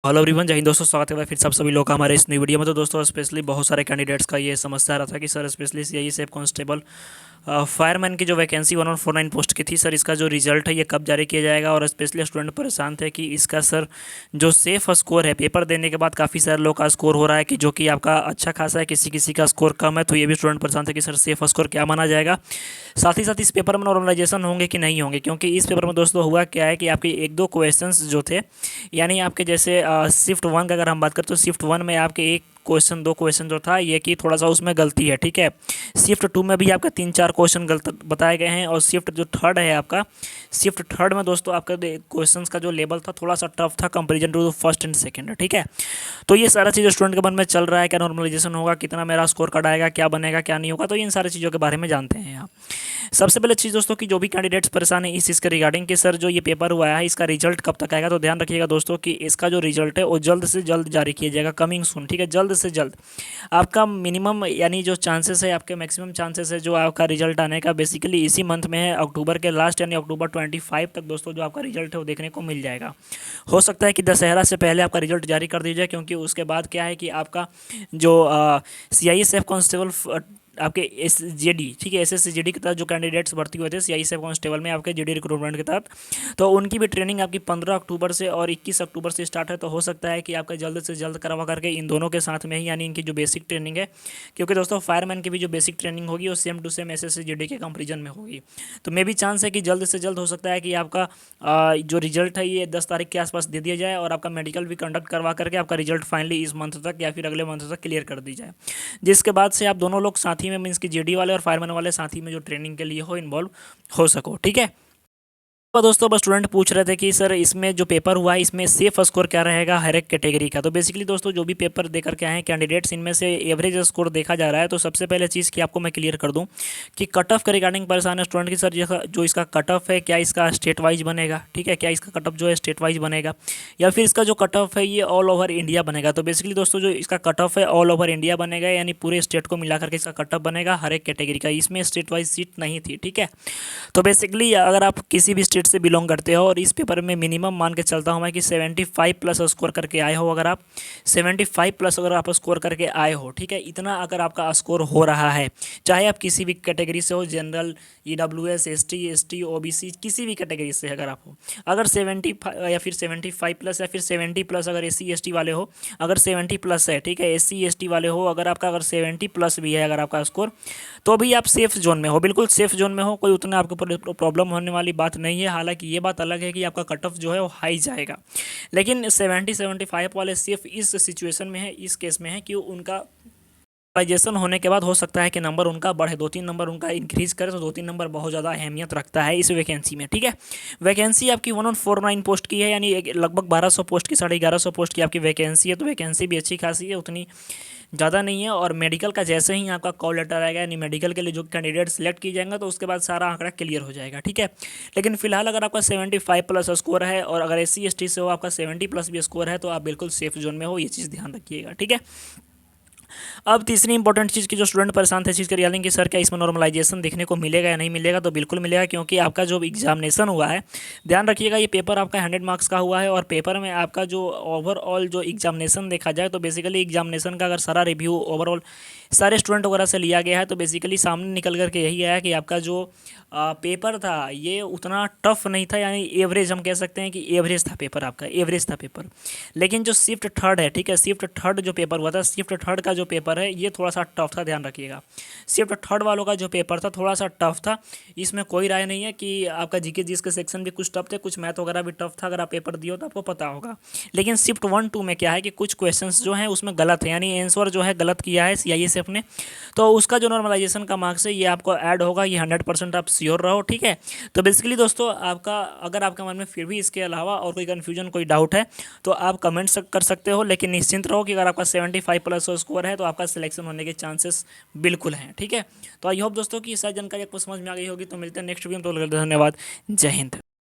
Hello everyone, जय हिंद दोस्तों। स्वागत है फिर सब सभी लोग का हमारे इस नई वीडियो में। तो दोस्तों स्पेशली बहुत सारे कैंडिडेट्स का ये समस्या आ रहा था कि sir specially CIA safe constable fireman की जो वैकेंसी 1149 पोस्ट की थी, सर इसका जो रिजल्ट है ये कब जारी किया जाएगा। और स्पेशली स्टूडेंट परेशान थे कि इसका सर जो सेफ स्कोर है पेपर देने के बाद काफ़ी सारे लोग का स्कोर हो रहा है कि जो कि आपका अच्छा खासा है, किसी किसी का स्कोर कम है। तो ये भी स्टूडेंट परेशान थे कि सर सेफ स्कोर क्या माना जाएगा। साथ ही साथ इस पेपर में नॉर्मलाइजेशन होंगे कि नहीं होंगे, क्योंकि इस पेपर में दोस्तों हुआ क्या है कि आपके एक दो क्वेश्चंस जो थे, यानी आपके जैसे शिफ्ट वन का अगर हम बात करें तो शिफ्ट वन में आपके एक क्वेश्चन दो क्वेश्चन जो था ये कि थोड़ा सा उसमें गलती है, ठीक है। शिफ्ट टू में भी आपका 3-4 क्वेश्चन गलत बताए गए हैं। और शिफ्ट जो थर्ड है आपका, शिफ्ट थर्ड में दोस्तों आपका क्वेश्चंस का जो लेवल था थोड़ा सा टफ था comparison to first and second, ठीक है। तो ये सारा चीज़ स्टूडेंट के मन में चल रहा है, क्या नॉर्मलाइजेशन होगा, कितना मेरा स्कोर कार्ड आएगा, क्या बनेगा क्या नहीं होगा। तो इन सारी चीज़ों के बारे में जानते हैं यहाँ। सबसे पहले चीज़ दोस्तों कि जो भी कैंडिडेट्स परेशान है इस चीज़ के रिगार्डिंग कि सर जो ये पेपर हुआ है इसका रिजल्ट कब तक आएगा। तो ध्यान रखिएगा दोस्तों कि इसका जो रिजल्ट है वो जल्द से जल्द जारी किया जाएगा, कमिंग सून, ठीक है। जल्द से जल्द आपका मिनिमम यानी जो चांसेस है, आपके मैक्सिमम चांसेस है जो आपका रिजल्ट आने का बेसिकली इसी मंथ में है, अक्टूबर के लास्ट यानी अक्टूबर 25 तक दोस्तों जो आपका रिजल्ट है वो देखने को मिल जाएगा। हो सकता है कि दशहरा से पहले आपका रिजल्ट जारी कर दिया जाए, क्योंकि उसके बाद क्या है कि आपका जो सीआईए सेफ कांस्टेबल आपके एसजेडी, ठीक है, एसएससीजीडी के तहत जो कैंडिडेट्स भर्ती हुए थे सीआईए सेफ कांस्टेबल में आपके जीडी रिक्रूटमेंट के तहत, तो उनकी भी ट्रेनिंग आपकी 15 अक्टूबर से और 21 अक्टूबर से स्टार्ट है। तो हो सकता है कि आपका जल्द से जल्द करवा करके इन दोनों के साथ में ही, यानी इनकी जो बेसिक ट्रेनिंग है, क्योंकि दोस्तों फायरमैन की भी जो बेसिक ट्रेनिंग होगी वो सेम टू सेम एसएससीजीडी के कंपेरिजन में होगी। तो मे भी चांस है कि जल्द से जल्द हो सकता है कि आपका जो रिजल्ट है ये 10 तारीख के आसपास दे दिया जाए और आपका मेडिकल भी कंडक्ट करवा करके आपका रिजल्ट फाइनली इस मंथ तक या फिर अगले मंथ तक क्लियर कर दी जाए, जिसके बाद से आप दोनों लोग साथ ही में मीन्स की जीडी वाले और फायरमैन वाले साथ ही में जो ट्रेनिंग के लिए हो इन्वॉल्व हो सको, ठीक है। तो दोस्तों बस स्टूडेंट पूछ रहे थे कि सर इसमें जो पेपर हुआ है इसमें सेफ स्कोर क्या रहेगा हर एक कैटेगरी का। तो बेसिकली दोस्तों जो भी पेपर दे करके आए हैं कैंडिडेट्स, इनमें से एवरेज स्कोर देखा जा रहा है। तो सबसे पहले चीज़ की आपको मैं क्लियर कर दूं कि कट ऑफ के रिगार्डिंग परेशान है स्टूडेंट की सर जो इसका कट ऑफ है क्या इसका स्टेट वाइज बनेगा, ठीक है, क्या इसका कट ऑफ जो है स्टेट वाइज बनेगा या फिर इसका जो कट ऑफ है ये ऑल ओवर इंडिया बनेगा। तो बेसिकली दोस्तों जो इसका कट ऑफ है ऑल ओवर इंडिया बनेगा, यानी पूरे स्टेट को मिला करके इसका कट ऑफ बनेगा हर एक कैटेगरी का। इसमें स्टेट वाइज सीट नहीं थी, ठीक है। तो बेसिकली अगर आप किसी भी स्टेट से बिलोंग करते हो और इस पेपर में मिनिमम मान के चलता हूँ मैं कि 75 प्लस स्कोर करके आए हो, अगर आप 75 प्लस अगर आप स्कोर करके आए हो, ठीक है, इतना अगर आपका स्कोर हो रहा है, चाहे आप किसी भी कैटेगरी से हो, general, EWS, ST, ST, OBC, किसी भी कैटेगरी से अगर आप हो, अगर 70 या फिर 75 प्लस या फिर 70 प्लस अगर एससी एसटी वाले हो, अगर 70 प्लस है, ठीक है, एससी एसटी वाले हो, अगर आपका अगर 70 प्लस भी है अगर आपका स्कोर, तो भी आप सेफ जोन में हो, बिल्कुल सेफ जोन में हो, कोई उतना आपके ऊपर प्रॉब्लम होने वाली बात नहीं है। हालांकि ये बात अलग है कि आपका कट ऑफ जो है वो हाई जाएगा, लेकिन 70-75 वाले सिर्फ इस सिचुएशन में है, इस केस में है कि उनका ग्रेजुएशन होने के बाद हो सकता है कि नंबर उनका बढ़े, 2-3 नंबर उनका इंक्रीज करे, तो 2-3 नंबर बहुत ज़्यादा अहमियत रखता है इस वैकेंसी में, ठीक है। वैकेंसी आपकी 1149 पोस्ट की है, यानी लगभग 1200 पोस्ट की, 1150 पोस्ट की आपकी वैकेंसी है। तो वैकेंसी भी अच्छी खासी है, उतनी ज़्यादा नहीं है। और मेडिकल का जैसे ही आपका कॉल लेटर आएगा, यानी मेडिकल के लिए जो कैंडिडेट सेलेक्ट किए जाएंगे, तो उसके बाद सारा आंकड़ा क्लियर हो जाएगा, ठीक है। लेकिन फिलहाल अगर आपका 75 प्लस स्कोर है और अगर एससी एसटी से हो आपका 70 प्लस भी स्कोर है, तो आप बिल्कुल सेफ जोन में हो, ये चीज़ ध्यान रखिएगा, ठीक है। अब तीसरी इंपॉर्टेंट चीज़ की जो स्टूडेंट परेशान थे चीज़ करिए कि सर क्या इसमें नॉर्मलाइजेशन देखने को मिलेगा या नहीं मिलेगा। तो बिल्कुल मिलेगा, क्योंकि आपका जो एग्जामिनेशन हुआ है, ध्यान रखिएगा ये पेपर आपका 100 मार्क्स का हुआ है। और पेपर में आपका जो ओवरऑल जो एग्जामिनेशन देखा जाए तो बेसिकली एग्जामिनेशन का अगर सारा रिव्यू ओवरऑल सारे स्टूडेंट वगैरह से लिया गया है, तो बेसिकली सामने निकल करके यही आया कि आपका जो पेपर था ये उतना टफ नहीं था, यानी एवरेज हम कह सकते हैं कि एवरेज था पेपर, आपका एवरेज था पेपर। लेकिन जो शिफ्ट थर्ड है, ठीक है, शिफ्ट थर्ड जो पेपर हुआ था, शिफ्ट थर्ड का जो पेपर है ये थोड़ा सा टफ था, ध्यान रखिएगा। शिफ्ट थर्ड वालों का जो पेपर था थोड़ा सा टफ था, इसमें कोई राय नहीं है कि आपका जीके जीएस के सेक्शन भी कुछ टफ थे, कुछ मैथ वगैरह भी टफ था। अगर आप पेपर दिए हो तो आपको पता होगा। लेकिन शिफ्ट 1-2 में क्या है कि कुछ क्वेश्चन जो हैं उसमें गलत है, यानी आंसर जो है गलत किया है सीआईएसएफ ने, तो उसका जो नॉर्मलाइजेशन का मार्क्स है ये आपको ऐड होगा, ये 100% आप श्योर रहो, ठीक है। तो बेसिकली दोस्तों आपका अगर आपके मन में फिर भी इसके अलावा और कोई कन्फ्यूजन कोई डाउट है तो आप कमेंट कर सकते हो, लेकिन निश्चिंत रहो कि अगर आपका 75 प्लस स्कोर है तो आपका सिलेक्शन होने के चांसेस बिल्कुल हैं, ठीक है। तो आई होप दोस्तों कि सारी जानकारी आपको समझ में आ गई होगी। तो मिलते हैं नेक्स्ट वीडियो में, तो धन्यवाद, जय हिंद।